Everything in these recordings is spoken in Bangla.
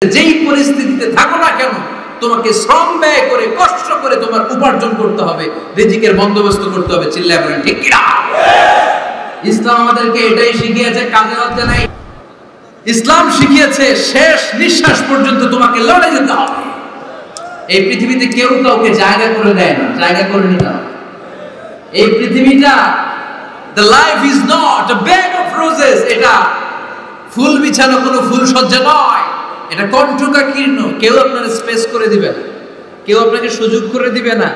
যেই পরিস্থিতিতে থাকো না কেন তোমাকে শ্রম ব্যয় করে কষ্ট করে তোমার উপার্জন করতে হবে, রিজিকের বন্দোবস্ত করতে হবে। চিল্লায় বলেন ঠিক কি না? ইসলাম আমাদেরকে এটাই শিখিয়েছে, কাজে লজ্জা নাই। ইসলাম শিখিয়েছে শেষ নিঃশ্বাস পর্যন্ত তোমাকে লড়ে যেতে হবে। এই পৃথিবীতে কেউ কাউকে জায়গা করে দেয় না, জায়গা করে নিতে হবে। এই পৃথিবীটা the life is not a bed of roses, এটা ফুল বিছানো কোনো ফুল সজ্জা নয়, এটা কণ্ঠকা কীর্ণ। কেউ আপনার স্পেস করে দিবে না, কেউ আপনাকে সুযোগ করে দিবে না,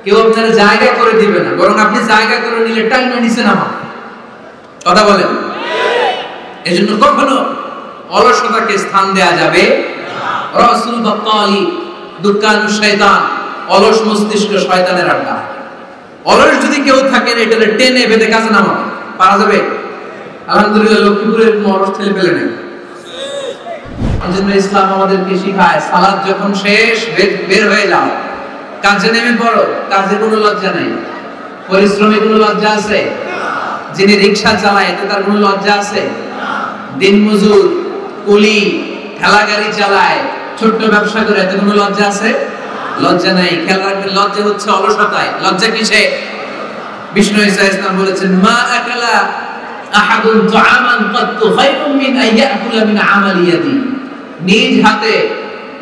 কেউ আপনার জায়গা করে দিবে না, বরং আপনি জায়গা করে নিলে টাইনা নিচে নামা। কথা বলেন? এজন্য কখনো অলসতাকে স্থান দেয়া যাবে না। রাসূল বাক্কালি দুকানু শয়তান, অলস মস্তিষ্ক শয়তানের আড্ডা। অলস যদি কেউ থাকেন এটারে টেনে বেঁধে কাজে নামাবে, পারা যাবে? আলহামদুলিল্লাহ লক্ষ্মীপুরের কোনো অলস ছেলে পেলে নেই। এজন্য ইসলাম আমাদেরকে শিখায় সালাত যখন শেষ বের হয়ে যাও, কাজে নেমে পড়ো। কাজে কোনো লজ্জা নাই, পরিশ্রমে কোনো লজ্জা আছে? যিনি রিকশা চালায় এতে তার কোনো লজ্জা আছে? দিনমজুর, কুলি, ঠেলা গাড়ি চালায়, ছোট্ট ব্যবসা করে এতে কোনো লজ্জা আছে? লজ্জা নাই। খেয়াল রাখবেন, লজ্জা হচ্ছে অলসতায়। লজ্জা কিসে? বিষ্ণু ঈসা ইসলাম বলেছেন, মা আকালা আহাদুন তুআমান কাত্তু খায়রুম মিন আইয়াকুলা মিন আমালি ইয়াদি। নিজ হাতে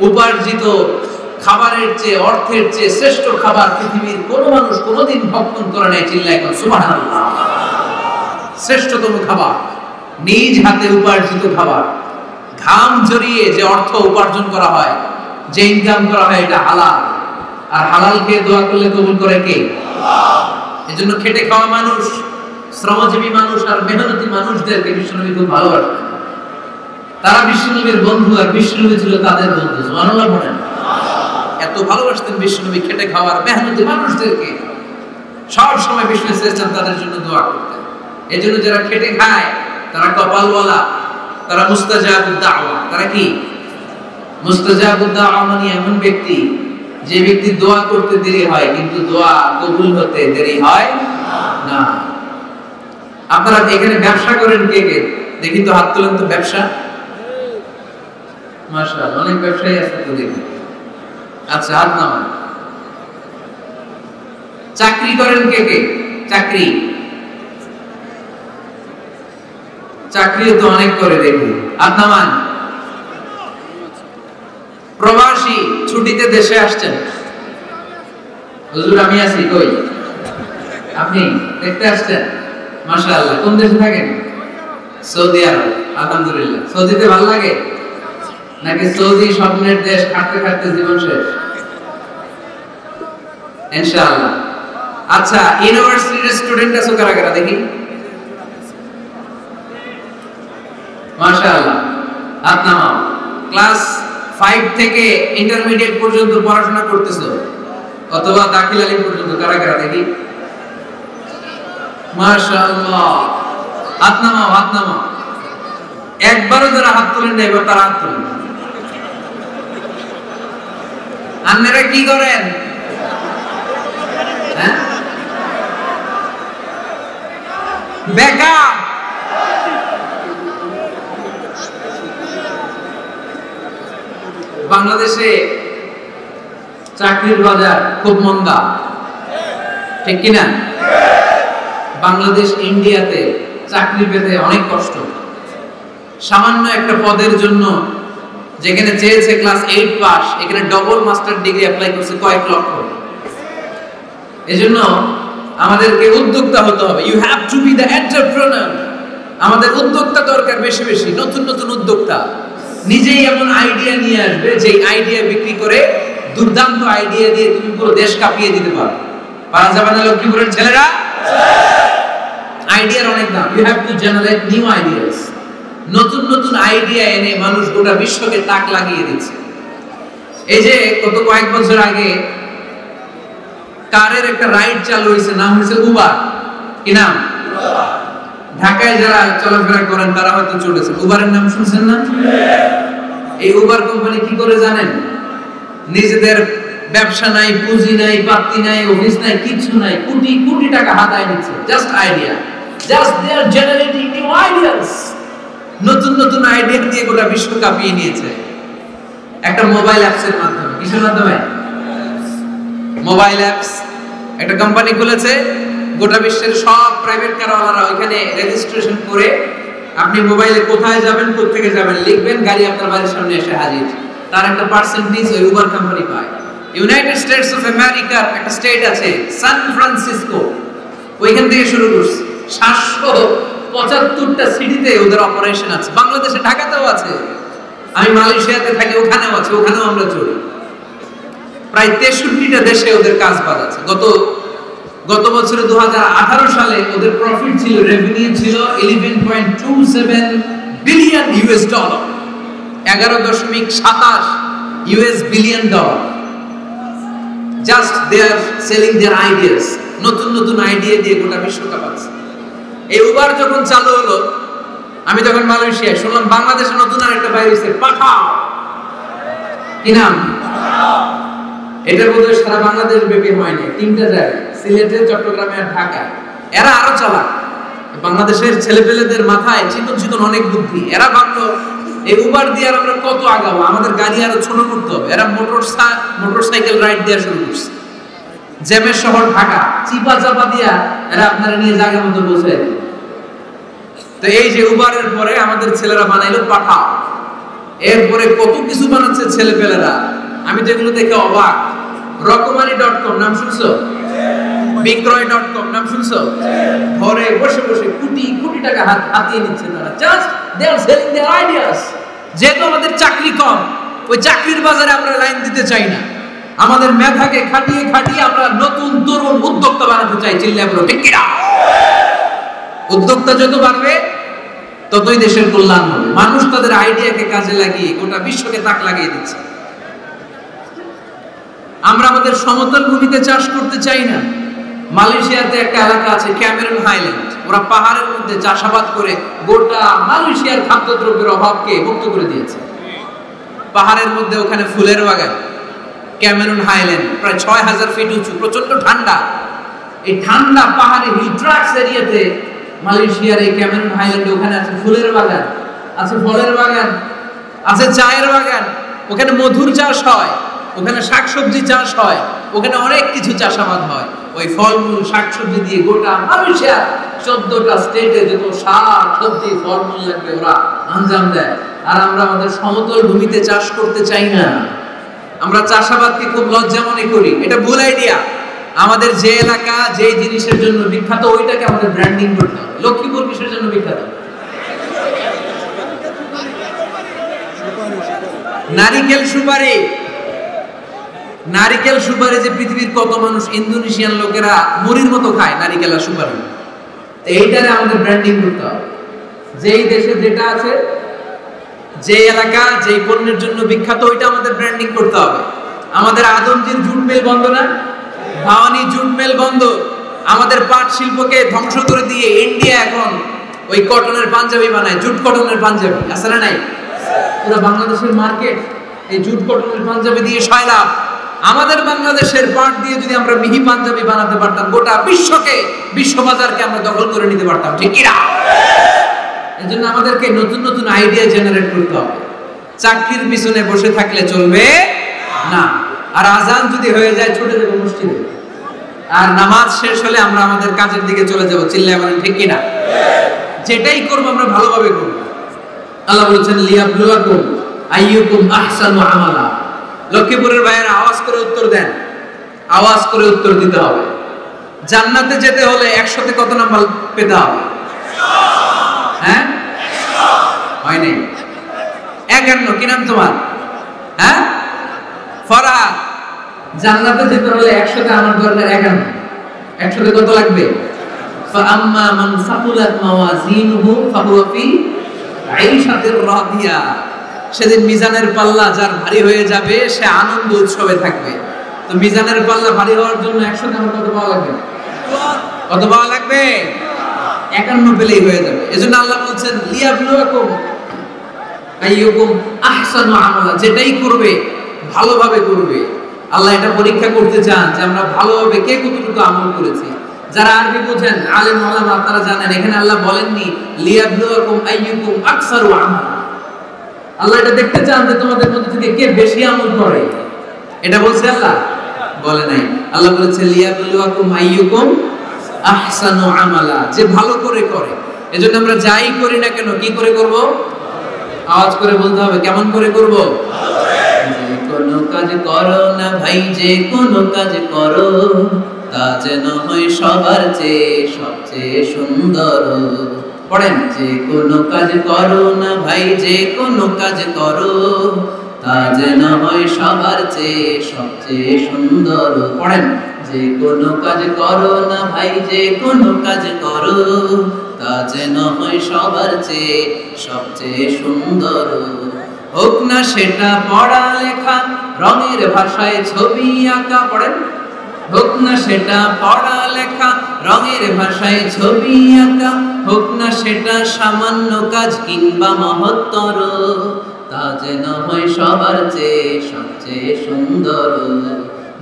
উপার্জিত খাবারের চেয়ে, অর্থের চেয়ে শ্রেষ্ঠ খাবার পৃথিবীর কোন মানুষ কোনদিন ভক্ষণ করে নাই। চিল্লায় এখন সুবহানাল্লাহ। শ্রেষ্ঠতম খাবার নিজ হাতে উপার্জিত খাবার। ঘাম ঝরিয়ে যে অর্থ উপার্জন করা হয়, যে ইনকাম করা হয়, এটা হালাল। আর হালাল খেয়ে দোয়া করলে কবুল করে কে? আল্লাহ। এজন্য খেটে খাওয়া মানুষ, শ্রমজীবী মানুষ আর মেহনতি মানুষদেরকে বিশ্বনবী খুব ভালোবাসতেন। তারা বিশ্বনবীর বন্ধু আর বিশ্বনবী ছিল তাদের বন্ধু। সুবহানাল্লাহ বলেন। এত ভালোবাসতেন বিশ্বনবী খেটে খাওয়ার মেহনতি মানুষদেরকে। সব সময় বিষ্ণু চেয়েছেন তাদের জন্য দোয়া করতে। এজন্য যারা খেটে খায় তারা কপালওয়ালা, তারা মুস্তাজাবুদ দাওয়া। তারা কি? মুস্তাজাবুদ দাওয়া মানে এমন ব্যক্তি যে ব্যক্তি দোয়া করতে দেরি হয় কিন্তু দোয়া কবুল হতে দেরি হয় না। আপনারা এখানে ব্যবসা করেন কে কে? দেখি তো হাত তোলেন তো। ব্যবসা, মাশাআল্লাহ, অনেক ব্যবসায়ী আছে তো দেখি। আচ্ছা, হাত নামান। চাকরি করেন কে কে? চাকরি, চাকরিও তো অনেক করে দেখি। হাত নামান। প্রবাসী, ছুটিতে দেশে আসছেন। হুজুর আমি আছি, কই? আপনি দেখতে আসছেন? মাশাআল্লাহ। কোন দেশে থাকেন? সৌদি আরব। আলহামদুলিল্লাহ। সৌদিতে ভালো লাগে নাকি সৌদি স্বপ্নের দেশ, খাটতে খাটতে জীবন শেষ? ইনশাআল্লাহ। আচ্ছা, ইউনিভার্সিটির স্টুডেন্ট আছো কারা কারা দেখি? মাশাআল্লাহ, হাত নামাও। ক্লাস 5 থেকে ইন্টারমিডিয়েট পর্যন্ত পড়াশোনা করতেছো অথবা দাখিল আলিম পর্যন্ত কারা কারা দেখি? মাশাআল্লাহ, হাত নামাও, হাত নামাও। একবারও যারা হাত তোলেন না এবার তারা হাত তোলেন। আপনারা কি করেন? হ্যাঁ, বেকার। বাংলাদেশে চাকরির বাজার খুব মন্দা, ঠিক কিনা? বাংলাদেশ ইন্ডিয়াতে চাকরি পেতে অনেক কষ্ট। সামান্য একটা পদের জন্য যেখানে চেয়েছে ক্লাস 8 পাস, এখানে ডবল মাস্টার ডিগ্রি অ্যাপ্লাই করছে কয়েক লক্ষ। এজন্য আমাদেরকে উদ্যোক্তা হতে হবে। You have to be the entrepreneur. আমাদের উদ্যোক্তা দরকার, বেশি বেশি নতুন নতুন উদ্যোক্তা। নিজেই এমন আইডিয়া নিয়ে আসবে যে আইডিয়া বিক্রি করে দুর্দান্ত আইডিয়া দিয়ে তুমি পুরো দেশ কাঁপিয়ে দিতে পারো। পারা যাবে না লক্ষ্মীপুরের ছেলেরা? আইডিয়ার অনেক দাম। You have to generate new ideas. নতুন নতুন আইডিয়া এনে মানুষ গোটা বিশ্বকে তাক লাগিয়ে দিচ্ছে। এই যে কত কয়েক বছর আগে কারের একটা রাইড চালু হয়েছে, নাম হয়েছে উবার। কি নাম? ঢাকায় যারা চলাফেরা করেন তারা হয়তো চলেছে। উবারের নাম শুনছেন না? এই উবার কোম্পানি কি করে জানেন? নিজেদের ব্যবসা নাই, পুঁজি নাই, পাত্তি নাই, অফিস নাই, কিছু নাই, কোটি কোটি টাকা হাতায় নিচ্ছে। Just idea, just they are generating new ideas. নতুন নতুন আইডিয়া দিয়ে গোটা বিশ্ব কাঁপিয়ে নিয়েছে। একটা মোবাইল অ্যাপসের মাধ্যমে। কিসের মাধ্যমে? Mobile apps. একটা কোম্পানি খুলেছে, গোটা বিশ্বের সব প্রাইভেট কারওয়ালারা ওইখানে রেজিস্ট্রেশন করে আপনি মোবাইলে কোথায় যাবেন, কোত্থেকে যাবেন লিখবেন, গাড়ি আপনার বাড়ির সামনে এসে হাজির। তার একটা পার্সেন্টেজ ওই উবার কোম্পানি পায়। ইউনাইটেড স্টেটস অফ আমেরিকার একটা স্টেট আছে সান ফ্রান্সিসকো, ওইখান থেকে শুরু করছে। 775টা সিটিতে ওদের অপারেশন আছে। বাংলাদেশে ঢাকাতেও আছে, আমি মালয়েশিয়াতে থাকি, ওখানেও আছে, ওখানেও আমরা চলি। প্রায় 63টা দেশে ওদের কাজ বাজ আছে। গত বছরে 2018 সালে ওদের প্রফিট ছিল, রেভিনিউ ছিল 11.27 billion US dollar, 11.27 US billion dollar. Just they are selling their ideas, নতুন নতুন আইডিয়া দিয়ে গোটা বিশ্ব কাঁপাচ্ছে। এই উবার যখন চালু হলো, আমি তখন মালয়েশিয়ায় শুনলাম বাংলাদেশে নতুন আরেকটা বাইরে হইছে, পাঠাও। কি নাম? এটার মধ্যে সারা বাংলাদেশ ব্যাপী হয়নি, 3টা জায়গায়, সিলেটে, চট্টগ্রামে আর ঢাকায়। এরা আরো চালাক। বাংলাদেশের ছেলেপেলেদের মাথায় চিকন চিকন অনেক বুদ্ধি। এরা ভাবলো এই উবার দিয়ে আর আমরা কত আগাবো, আমাদের গাড়ি আরো ছোট করতে হবে। এরা মোটরসাইকেল রাইড দেওয়া শুরু করছে। জ্যামের শহর ঢাকা, চিপা চাপা দিয়া এরা আপনারা নিয়ে জায়গা মতো পৌঁছে দেবে। তো এই যে উবারের পরে আমাদের ছেলেরা বানাইলো পাঠাও। এরপরে কত কিছু বানাচ্ছে ছেলেপেলেরা, আমি তো এগুলো দেখে অবাক। রকমারি.com নাম শুনছো? বিক্রয়.com নাম শুনছো? ঘরে বসে বসে কোটি কোটি টাকা হাতিয়ে নিচ্ছে তারা। Just they are selling their ideas. যেহেতু আমাদের চাকরি কম, ওই চাকরির বাজারে আমরা লাইন দিতে চাই না। আমাদের মেধাকে খাটিয়ে খাটিয়ে আমরা নতুন তরুণ উদ্যোক্তা বানাতে চাই। চিল্লায় বলো ঠিক কিনা? উদ্যোক্তা যত বাড়বে ততই দেশের কল্যাণ হবে। মানুষ তাদের আইডিয়াকে কাজে লাগিয়ে গোটা বিশ্বকে তাক লাগিয়ে দিচ্ছে। আমরা আমাদের সমতল ভূমিতে চাষ করতে চাই না। মালয়েশিয়াতে একটা এলাকা আছে ক্যামেরন হাইল্যান্ড, ওরা পাহাড়ের মধ্যে চাষাবাদ করে গোটা মালয়েশিয়ার খাদ্যদ্রব্যের অভাবকে মুক্ত করে দিয়েছে। পাহাড়ের মধ্যে ওখানে ফুলের বাগান, ক্যামেরন হাইল্যান্ড প্রায় 6000 ফিট উঁচু, প্রচন্ড ঠান্ডা। এই ঠান্ডা পাহাড়ে হিলট্রাক্স এরিয়াতে মালয়েশিয়ার এই ক্যামেরন হাইল্যান্ডে ওখানে আছে ফুলের বাগান, আছে ফলের বাগান, আছে চায়ের বাগান, ওখানে মধুর চাষ হয়, ওখানে শাকসবজি চাষ হয়, ওখানে অনেক কিছু চাষাবাদ হয়। ওই ফলমূল শাকসবজি দিয়ে গোটা মালয়েশিয়া 14টা স্টেটে যত শাক সবজি ফলমূল লাগবে ওরা আঞ্জাম দেয়। আর আমরা আমাদের সমতল ভূমিতে চাষ করতে চাই না। আমরা চাষাবাদকে খুব লজ্জা মনে করি, এটা ভুল আইডিয়া। আমাদের যে এলাকা যে জিনিসের জন্য বিখ্যাত ওইটাকে আমাদের ব্র্যান্ডিং করতে হবে। লক্ষ্মীপুর কিসের জন্য বিখ্যাত? নারিকেল সুপারি। নারিকেল সুপারি যে পৃথিবীর কত মানুষ, ইন্দোনেশিয়ান লোকেরা মুড়ির মতো খায় নারিকেল আর সুপারি। এইটারে আমাদের ব্র্যান্ডিং করতে হবে। যেই দেশে যেটা আছে, যে এলাকা যে পণ্যের জন্য বিখ্যাত ওইটা আমাদের ব্র্যান্ডিং করতে হবে। আমাদের আদমজির জুট মিল বন্ধ না? ভাওয়ানি জুট মিল বন্ধ। আমাদের পাট শিল্পকে ধ্বংস করে দিয়ে ইন্ডিয়া এখন ওই কটনের পাঞ্জাবি বানায়, জুট কটনের পাঞ্জাবি। আছে না নাই? পুরো বাংলাদেশের মার্কেট এই জুট কটনের পাঞ্জাবি দিয়ে সয়লাভ। আমাদের বাংলাদেশের পাট দিয়ে যদি আমরা মিহি পাঞ্জাবি বানাতে পারতাম, গোটা বিশ্ববাজারকে আমরা দখল করে নিতে পারতাম। ঠিক কি না? এজন্য আমাদেরকে নতুন নতুন আইডিয়া জেনারেট করতে হবে। চাকরির পিছনে বসে থাকলে চলবে না। আর আজান যদি হয়ে যায় ছুটে যাবো মসজিদে, আর নামাজ শেষ হলে আমরা আমাদের কাজের দিকে চলে যাবো। চিল্লায় বলেন ঠিক কি না? যেটাই করবো আমরা ভালোভাবে করবো। আল্লাহ বলেছেন লিয়াবলুয়াকুম আইয়ুকুম আহসানু আমালা। লক্ষ্মীপুরের ভাইয়েরা আওয়াজ করে উত্তর দেন, আওয়াজ করে উত্তর দিতে হবে। জান্নাতে যেতে হলে 100তে কত নাম্বার পেতে হবে? হ্যাঁ, হয় নাই 51। কি নাম তোমার? হ্যাঁ, ফরহাদ। জান্নাতে যেতে হলে 100তে আমার দরকার 51। 100তে কত লাগবে? ফাআম্মা মান সাকুলাত মাওয়াজিনুহু ফাহুয়া ফি আইশাতির রাদিয়া। সেদিন মিজানের পাল্লা যার ভারী হয়ে যাবে সে আনন্দ উৎসবে থাকবে। তো মিজানের পাল্লা ভারী হওয়ার জন্য 100তে আমার কত পাওয়া লাগবে? কত পাওয়া লাগবে? 51 পেলেই হয়ে যাবে। এজন্য আল্লাহ বলছেন লিয়াবলুয়াকুম আইয়ুকুম আহসানু আমালা। যেটাই করবে ভালোভাবে করবে। আল্লাহ এটা পরীক্ষা করতে চান যে আমরা ভালোভাবে কে কতটুকু আমল করেছি। যারা আরবি বোঝেন আলেম ওলামা তারা জানেন এখানে আল্লাহ বলেননি লিয়াবলুয়াকুম আইয়ুকুম আকসারু আমালা। আল্লাহ এটা দেখতে চান যে তোমাদের মধ্যে থেকে কে বেশি আমল করে। এটা বলছে আল্লাহ? বলে নাই। আল্লাহ বলেছে লিয়াবলুয়াকুম আইয়ুকুম আহসানু আমালা, যে ভালো করে করে। এজন্য আমরা যাই করি না কেন কি করে করব? আওয়াজ করে বলতে হবে। কেমন করে করব? যে কোনো কাজ করো না ভাই, যে কোনো কাজ করো তা যেন হয় সবার চেয়ে সবচেয়ে সুন্দর। পড়েন, যে কোনো কাজ করো না ভাই, যে কোনো কাজ করো তা যেন হয় সবার চেয়ে সবচেয়ে সুন্দর। পড়েন, যে কোনো কাজ করো না ভাই, যে কোনো কাজ করো তা যেন হয় সবার চেয়ে সবচেয়ে সুন্দর। হোক না সেটা পড়া লেখা, রঙের ভাষায় ছবি আঁকা। পড়েন, হোক না সেটা পড়া লেখা, রঙের ভাষায় ছবি আঁকা। হোক না সেটা সামান্য কাজ কিংবা মহত্তর, তা যেন হয় সবার চেয়ে সবচেয়ে সুন্দর।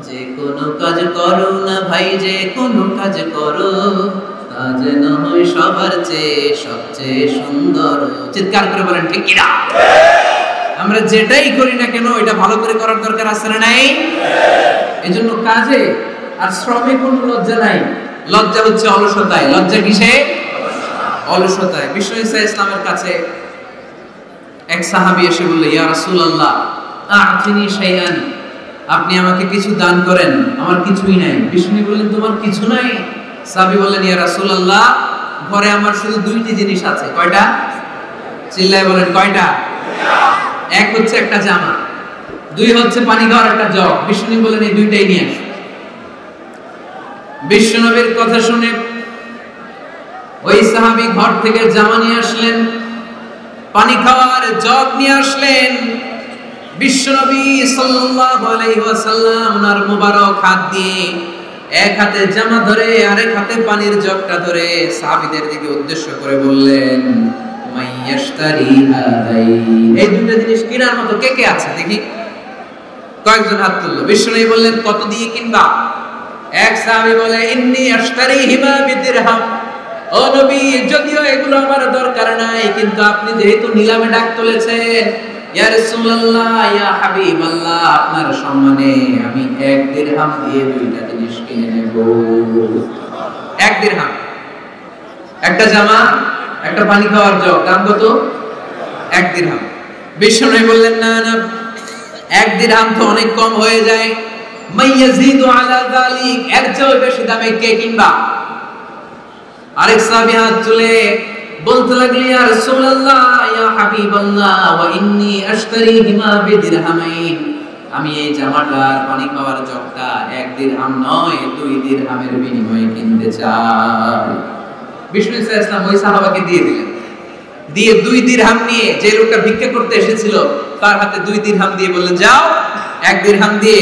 যে কোনো কাজ করো না ভাই, যে কোনো কাজ করো তা যেন হয় সবার চেয়ে সবচেয়ে সুন্দর। চিৎকার করে বলেন ঠিক কিনা? আমরা যেটাই করি না কেন এটা ভালো করে করার দরকার আছে না নাই? এজন্য কাজে আর শ্রমে কোনো লজ্জা নাই। লজ্জা হচ্ছে অলসতায়। লজ্জা কিসে? অলসতায়। বিশ্ব ইসলামের কাছে এক সাহাবী এসে বলল, ইয়া রাসূলুল্লাহ আ'তিনি শাইআন, আপনি আমাকে কিছু দান করেন, আমার কিছুই নাই। বিষ্ণু বললেন, তোমার কিছু নাই? সাহাবী বললেন, ইয়া রাসূলুল্লাহ ঘরে আমার শুধু দুইটি জিনিস আছে। কয়টা? চিল্লায় বলেন কয়টা? এক হচ্ছে একটা জামা, দুই হচ্ছে পানি খাওয়ার একটা জগ। বিষ্ণু বললেন, এই দুইটাই নিয়ে আসো। বিশ্বনবীর কথা শুনে ওই সাহাবী ঘর থেকে জামা নিয়ে আসলেন, পানি খাওয়ার জগ নিয়ে আসলেন। বিশ্বনবী সাল্লাল্লাহু আলাইহি ওয়াসাল্লাম ওনার মুবারক হাত দিয়ে এক হাতে জামা ধরে আরেক হাতে পানির জগটা ধরে সাহাবীদের দিকে উদ্দেশ্য করে বললেন, মাইয়াশতারি হাদাইন, এই দুটো জিনিস কেনার মতো কে কে আছে দেখি? কয়েকজন হাত তুললো। বিশ্বনবী বললেন, কত দিয়ে কিনবা? এক সাহাবী বলে, ইন্নী আশতারিহিমা বিদিরহাম, ও নবী যদিও এগুলো আমার দরকার নাই, কিন্তু আপনি যেহেতু নিলামে ডাক তুলেছেন, ইয়া রাসূলুল্লাহ ইয়া হাবিবাল্লাহ, আপনার সম্মানে আমি 1 দিরহাম দিয়ে দুইটা জিনিস কিনে নেব। 1 দিরহাম, একটা জামা, একটা পানি খাওয়ার জগ, দাম কত? 1 দিরহাম। বিশ্বনবী বললেন, না না, 1 দিরহাম তো অনেক কম হয়ে যায়। মাইয়াজিদু আলা যালিক, এর চেয়ে বেশি দামে কে কিনবা? আরেক সাহাবী হাত তুলে বলতে লাগলেন, ইয়া রাসূলুল্লাহ ইয়া হাবিবাল্লাহ ওয়া ইন্নী আশতারিহিমা বিদিরহামাইন, আমি এই জামাটার পানি খাওয়ার জগটা 1 দিরহাম নয় 2 দিরহামের বিনিময়ে কিনতে চাই। বিষ্ণু ইসলাম ওই সাহাবাকে দিয়ে দিলেন। দিয়ে 2 দিরহাম নিয়ে যে লোকটা ভিক্ষা করতে এসেছিল তার হাতে 2 দিরহাম দিয়ে বললেন, যাও 1 দিরহাম দিয়ে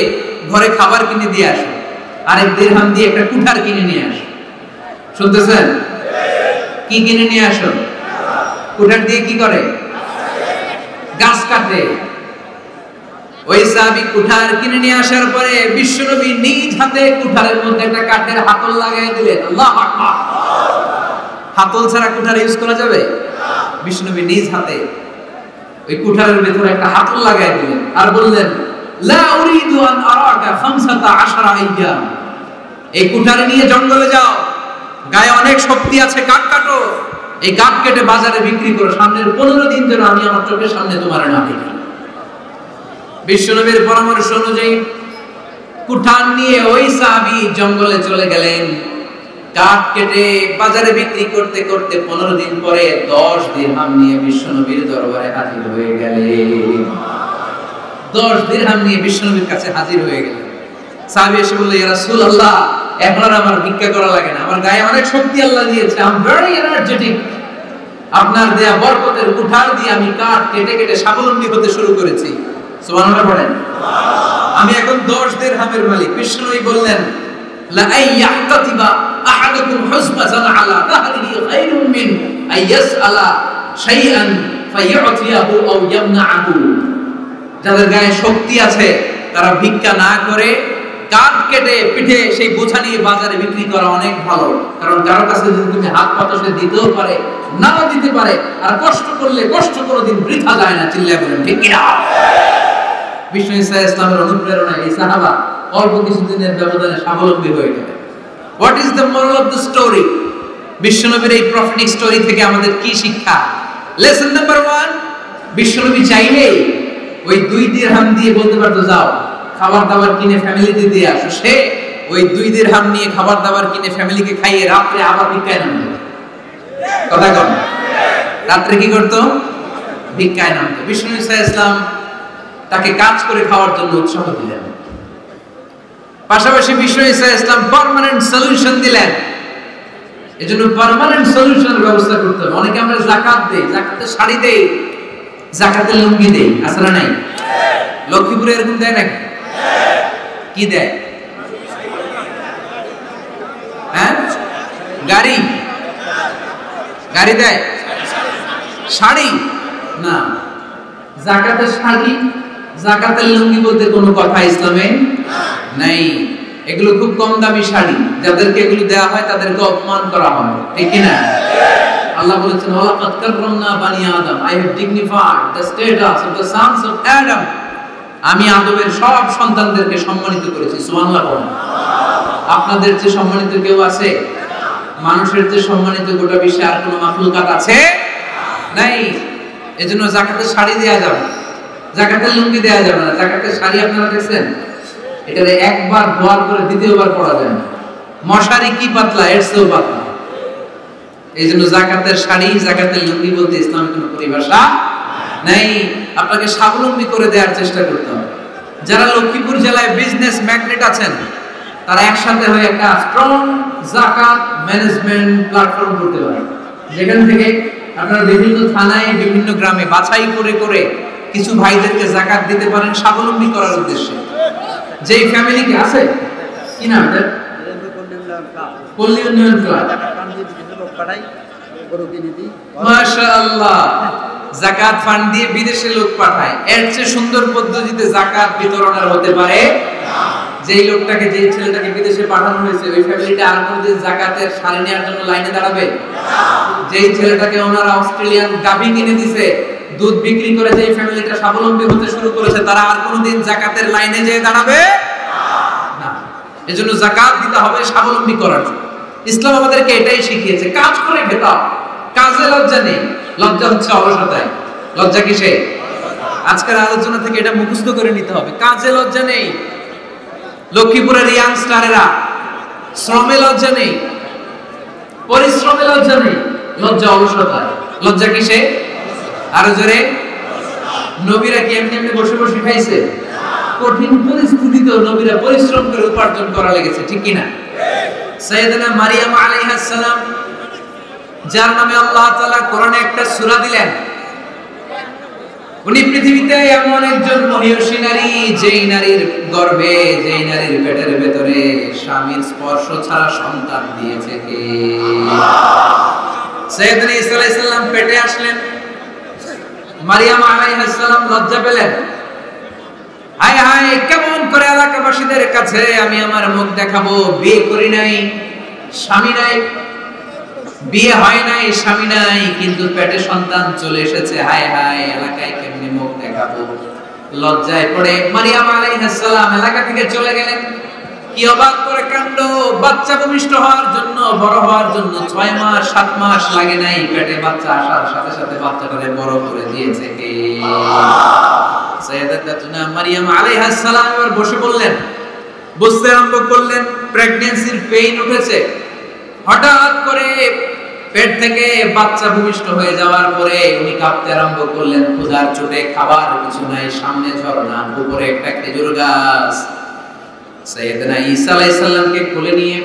ঘরে খাবার কিনে দিয়ে আসো, আর 1 দিরহাম দিয়ে একটা কুঠার কিনে নিয়ে আসো। শুনতেছেন? কি কিনে নিয়ে আসো? কুঠার দিয়ে কি করে? গাছ কাটে। ওই সাহাবী কুঠার কিনে নিয়ে আসার পরে বিশ্বনবী নিজ হাতে কুঠারের মধ্যে একটা কাঠের হাতল লাগাই দিলেন। আল্লাহু আকবার। হাতল ছাড়া কুঠার ইউজ করা যাবে? বিশ্বনবী নিজ হাতে ওই কুঠারের ভিতরে একটা হাতল লাগাই দিলেন আর বললেন, লা উরিদু আন আরাকা 15 আইয়াম, এই কুঠার নিয়ে জঙ্গলে যাও, গায়ে অনেক শক্তি আছে, কাঠ কাটো, এই কাঠ কেটে বাজারে বিক্রি করো, সামনের 15 দিন যেন আমি আমার চোখের সামনে তোমার না দেখি। বিশ্বনবীর পরামর্শ অনুযায়ী কুঠার নিয়ে ওই সাহাবী জঙ্গলে চলে গেলেন। কাঠ কেটে বাজারে বিক্রি করতে করতে 15 দিন পরে 10 দিরহাম নিয়ে বিশ্বনবীর দরবারে হাজির হয়ে গেলেন। 10 দিরহাম নিয়ে বিশ্বনবীর কাছে হাজির হয়ে গেলেন। সাহাবী এসে বলল, ইয়া রাসূলুল্লাহ এখন আর আমার ভিক্ষা করা লাগে না, আমার গায়ে অনেক শক্তি আল্লাহ দিয়েছে, আই এম ভেরি এনার্জেটিক, আপনার দেয়া বরকতের কুঠার দিয়ে আমি কাঠ কেটে কেটে স্বাবলম্বী হতে শুরু করেছি। সুবহানাল্লাহ পড়েন। আমি এখন 10 দিরহামের মালিক। বিশ্বনবী বললেন, লা আইয়াহতাতিবা আহাদুকুম হুজমাতান আলা দাহরিহি খায়রুম মিন আইয়াসআলা শাইআন ফায়ু'তিয়াহু আও ইয়ামনা'হু, যাদের গায়ে শক্তি আছে তারা ভিক্ষা না করে কাঠ কেটে পিঠে সেই বোঝা নিয়ে বাজারে বিক্রি করা অনেক ভালো, কারণ কারো কাছে যদি তুমি হাত পাতো সে দিতেও পারে, নাও দিতে পারে, আর কষ্ট করলে কষ্ট কোনোদিন বৃথা যায় না। চিল্লায় বলেন ঠিক কিনা? বিষ্ণু ঈসা ইসলামের অনুপ্রেরণায় এই সাহাবা অল্প কিছুদিনের ব্যবধানে স্বাবলম্বী হয়ে গেলেন। What is the moral of the story? বিশ্বনবীর এই প্রফেটিক স্টোরি থেকে আমাদের কি শিক্ষা? লেসন নাম্বার 1, বিশ্বনবী চাইলেই ওই 2 দিরহাম দিয়ে বলতে পারতো যাও খাবার দাবার কিনে ফ্যামিলিতে দিয়ে আসো। সে ওই 2 দিরহাম নিয়ে খাবার দাবার কিনে ফ্যামিলিকে খাইয়ে রাত্রে আবার ভিক্ষায় নামতো। কথা কম, রাত্রে কি করতো? ভিক্ষায় নামতো। বিষ্ণু ঈসা ইসলাম তাকে কাজ করে খাওয়ার জন্য উৎসাহ দিলেন। পাশাপাশি বিষ্ণু ঈসা ইসলাম পার্মানেন্ট সলিউশন দিলেন। এজন্য পার্মানেন্ট সলিউশনের ব্যবস্থা করতে হবে। অনেকে আমরা যাকাত দেই, যাকাতে শাড়ি দেই, যাকাতে লুঙ্গি দেই, আছে না নাই? লক্ষ্মীপুরে এরকম দেয় নাকি? কি দেয়? হ্যাঁ, গাড়ি গাড়ি দেয়, শাড়ি না। যাকাতের শাড়ি, যাকাতের লুঙ্গি বলতে কোনো কথা ইসলামে নাই। এগুলো খুব কম দামি শাড়ি, যাদেরকে এগুলো দেওয়া হয় তাদেরকে অপমান করা হয়, ঠিক কি না? আল্লাহ বলেছেন ওয়ালাকাদ কাররামনা বানি আদম, I have dignified the status of the sons of Adam. আমি আদমের সব সন্তানদেরকে সম্মানিত করেছি। সুবহানাল্লাহ বলেন। আপনাদের যে সম্মানিত কেউ আছে? মানুষের যে সম্মানিত গোটা বিশ্বে আর কোনো মাখলুকাত আছে? নাই। এজন্য যাকাতের শাড়ি দেয়া যাবে না, যাকাতের লুঙ্গি দেয়া যাবে না। যাকাতের শাড়ি আপনারা দেখছেন, এটারে একবার ধোয়ার পরে দ্বিতীয়বার পরা যায় না। মশারি কি পাতলা, এর চেয়েও পাতলা। এই জন্য যাকাতের শাড়ি, যাকাতের লুঙ্গি বলতে ইসলামের কোনো পরিভাষা নাই। আপনাকে স্বাবলম্বী করে দেওয়ার চেষ্টা করতে হবে। যারা লক্ষ্মীপুর জেলায় বিজনেস ম্যাগনেট আছেন, তারা একসাথে হয়ে একটা স্ট্রং যাকাত ম্যানেজমেন্ট প্ল্যাটফর্ম করতে পারেন, যেখান থেকে আপনারা বিভিন্ন থানায়, বিভিন্ন গ্রামে বাছাই করে করে কিছু ভাইদেরকে যাকাত দিতে পারেন স্বাবলম্বী করার উদ্দেশ্যে। যেই ফ্যামিলিকে আছে কি নাম এটা, পল্লী উন্নয়ন ক্লাব, মাশাআল্লাহ, যাকাত ফান্ড দিয়ে বিদেশে লোক পাঠায়। এর চেয়ে সুন্দর পদ্ধতিতে যাকাত বিতরণের হতে পারে না। যেই লোকটাকে, যেই ছেলেটাকে বিদেশে পাঠানো হয়েছে, ওই ফ্যামিলিটা আর কোনদিন যাকাতের শাড়ি নেওয়ার জন্য লাইনে দাঁড়াবে না। যেই ছেলেটাকে ওনারা অস্ট্রেলিয়ান গাভী কিনে দিছে, দুধ বিক্রি করে যেই ফ্যামিলিটা স্বাবলম্বী হতে শুরু করেছে, তারা আর কোনোদিন যাকাতের লাইনে যেয়ে দাঁড়াবে না। এজন্য যাকাত দিতে হবে স্বাবলম্বী করার জন্য। ইসলাম আমাদেরকে এটাই শিখিয়েছে, কাজ করে খেতে হবে। কাজে লজ্জা নেই, লজ্জা হচ্ছে অলসতায়। লজ্জা কিসে? আজকের আলোচনা থেকে এটা মুখস্থ করে নিতে হবে, কাজে লজ্জা নেই। লক্ষ্মীপুরের ইয়াংস্টারেরা শ্রমে লজ্জা নেই, পরিশ্রমে লজ্জা নেই, লজ্জা অলসতায়। লজ্জা কিসে? আরো জোরে। নবীরা কি এমনি এমনি বসে বসে খাইছে? কঠিন পরিস্থিতিতেও নবীরা পরিশ্রম করে উপার্জন করা লেগেছে, ঠিক কিনা? সাইয়েদনা মারিয়াম আলাইহিস সালাম, যার নামে আল্লাহ তাআলা কোরআনে একটা সূরা দিলেন, উনি পৃথিবীতে এমন একজন মহিয়সী নারী, যেই নারীর গর্ভে, যেই নারীর পেটের ভেতরে স্বামীর স্পর্শ ছাড়া সন্তান দিয়েছে কে? সাইয়েদনা ঈসা আলাইহিস সালাম পেটে আসলেন। মারিয়াম আলাইহিস সালাম লজ্জা পেলেন। হায় হায়, কেমন করে এলাকাবাসীদের কাছে আমি আমার মুখ দেখাবো? বিয়ে করি নাই, স্বামী নাই, বিয়ে হয় নাই, স্বামী নাই, কিন্তু পেটে সন্তান চলে এসেছে। হায় হায়, এলাকায় কেমনে মুখ দেখাবো? লজ্জায় পড়ে মারিয়াম আলাইহিস সালাম এলাকা থেকে চলে গেলেন। কি অবাক করে কাণ্ড! বাচ্চা ভূমিষ্ঠ হওয়ার জন্য, বড় হওয়ার জন্য 6 মাস 7 মাস লাগে নাই, পেটে বাচ্চা আসার সাথে সাথে বাচ্চাটাকে বড় করে দিয়েছে কে? সাইয়েদাতুনা মারিয়াম আলাইহিস সালাম এবার বসে বললেন, বুঝতে আরম্ভ করলেন প্রেগন্যান্সির পেইন উঠেছে। হঠাৎ করে পেট থেকে বাচ্চা ভূমিষ্ঠ হয়ে যাওয়ার পরে উনি কাঁপতে আরম্ভ করলেন। ক্ষুধার চোটে খাবার কিছু নাই, সামনে ঝর্ণা, উপরে একটা খেজুর গাছ। সাইয়েদনা ঈসা আলাইহিস সালামকে কোলে নিয়ে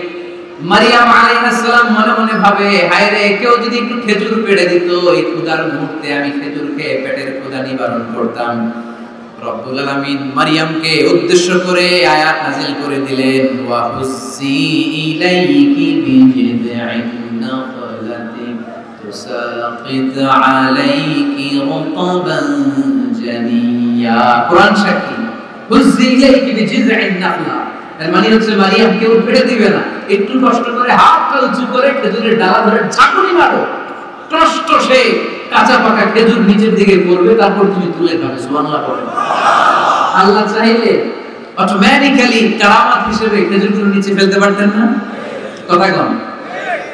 মারিয়াম আলাইহিস সালাম মনে মনে ভাবে, হায় রে, কেউ যদি একটু খেজুর পেড়ে দিত, এই ক্ষুধার মুহূর্তে আমি খেজুর খেয়ে পেটের ক্ষুধা নিবারণ করতাম। রব্বুল আলামিন মারিয়ামকে উদ্দেশ্য করে আয়াত নাযিল করে দিলেন, ওয়া হুসি ইলাইকি বিজিদঈন নাখলাতি তুসাকিত আলাইকি রতবান জানিয়া। কুরআন সাক্ষী, হুসি ইলাইকি বিজিদঈন নাখলা, মানে হচ্ছে মারিয়াম কেউ পেড়ে দিবে না, একটু কষ্ট করে হাতটা উঁচু করে খেজুরের ডালা ধরে ঝাঁকুনি মারো, কষ্ট সে কাঁচা পাকা খেজুর নিচের দিকে পড়বে, তারপর তুমি তুলে খাবে। সুবহানাল্লাহ পড়ে। আল্লাহ চাইলে অটোমেটিক্যালি কারামাত হিসেবে খেজুরগুলো নিচে ফেলতে পারতেন না? কথা কম,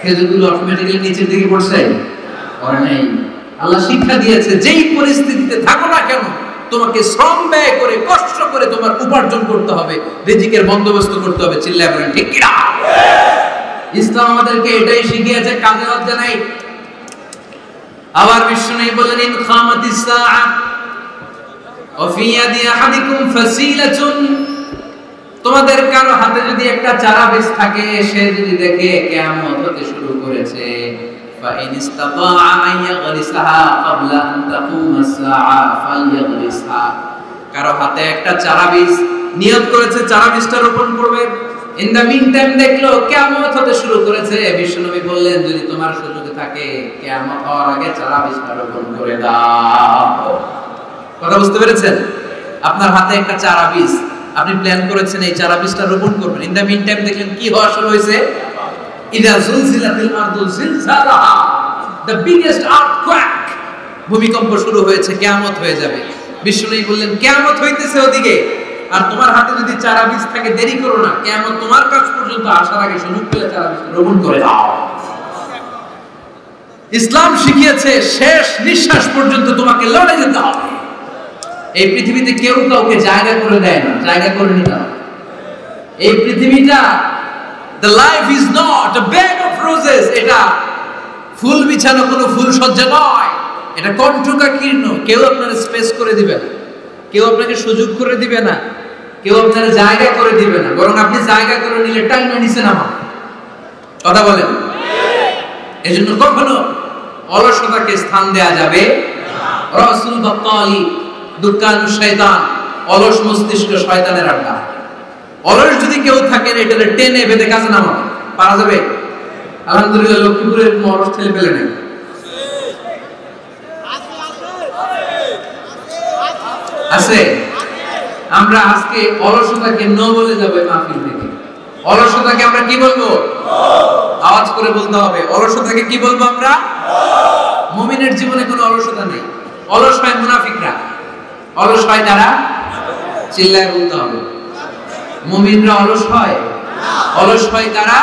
খেজুরগুলো অটোমেটিক্যালি নিচের দিকে পড়ছে? পড়ে নাই। আল্লাহ শিক্ষা দিয়েছে, যেই পরিস্থিতিতে থাকো না কেন তোমাকে শ্রম ব্যয় করে কষ্ট করে তোমার উপার্জন করতে হবে, রিজিকের বন্দোবস্ত করতে হবে। চিল্লায় বলেন ঠিক কি না? ইসলাম আমাদেরকে এটাই শিখিয়েছে, কাজে লজ্জা নাই। আবার বিশ্বনবী বলেন, ইন খামাতিস সাআ ওয়া ফি ইয়াদি আহাদিকুম ফাসিলাতুন, তোমাদের কারো হাতে যদি একটা চারা বীজ থাকে, সে যদি দেখে কিয়ামত হতে শুরু করেছে, فإن استطاع أن يغرسها قبل أن تقوم الساعة فليغرسها, কারো হাতে একটা চারা বীজ নিয়ত করেছে, চারা বীজটা রোপণ করবে, ইন দা মিন টাইম দেখলো কিয়ামত হতে শুরু করেছে, বিশ্বনবী বললেন যদি তোমার সুযোগ থাকে কিয়ামত হওয়ার আগে চারা বীজটা রোপণ করে দাও। কথা বুঝতে পেরেছেন? আপনার হাতে একটা চারা বীজ, আপনি প্ল্যান করেছেন এই চারা বীজটা রোপণ করবেন, ইন দা মিন টাইম দেখলেন কি হওয়া শুরু হয়েছে, ইদা জুলজিলাতিল আরদু জিলজালাহা, দ্য বিগেস্ট আর্থকোয়েক, ভূমিকম্প শুরু হয়েছে, কিয়ামত হয়ে যাবে। বিশ্বনবী বললেন কিয়ামত হইতেছে ওদিকে, আর তোমার হাতে যদি চারা বীজ থাকে দেরি করো না, কিয়ামত তোমার কাছ পর্যন্ত আসার আগে সুযোগ পেলে চারা বীজ রোপণ করে দাও। ইসলাম শিখিয়েছে শেষ নিঃশ্বাস পর্যন্ত তোমাকে লড়ে যেতে হবে। এই পৃথিবীতে কেউ কাউকে জায়গা করে দেয় না, জায়গা করে নিতে হবে। এই পৃথিবীটা the life is not a bed of roses, এটা ফুল বিছানো কোনো ফুল সজ্জা নয়, এটা কণ্টকাকীর্ণ। কেউ আপনার স্পেস করে দিবে না, কেউ আপনাকে সুযোগ করে দিবে না, কেউ আপনার জায়গা করে দিবে না, বরং আপনি জায়গা করে নিলে টাইম নিছে না। কথা বলেন? এজন্য কখনো অলসতাকে স্থান দেয়া যাবে না। রাসূল বক্কালি দুকান শয়তান, অলস মস্তিষ্ক শয়তানের আড্ডা। অলস যদি কেউ থাকেন, এটারে টেনে বেঁধে কাজে নামাবে, পারা যাবে? আলহামদুলিল্লাহ লক্ষ্মীপুরের কোনো অলস ছেলে পেলে নেই। আছে? আমরা আজকে অলসতাকে নো বলে যাবো এই মাহফিল থেকে। অলসতাকে আমরা কি বলবো? আওয়াজ করে বলতে হবে। অলসতাকে কি বলবো আমরা? মুমিনের জীবনে কোনো অলসতা নেই। অলস হয় মুনাফিকরা, অলস হয় কারা? চিল্লায় বলতে হবে। মুমিনরা অলস হয়? অলস হয় কারা?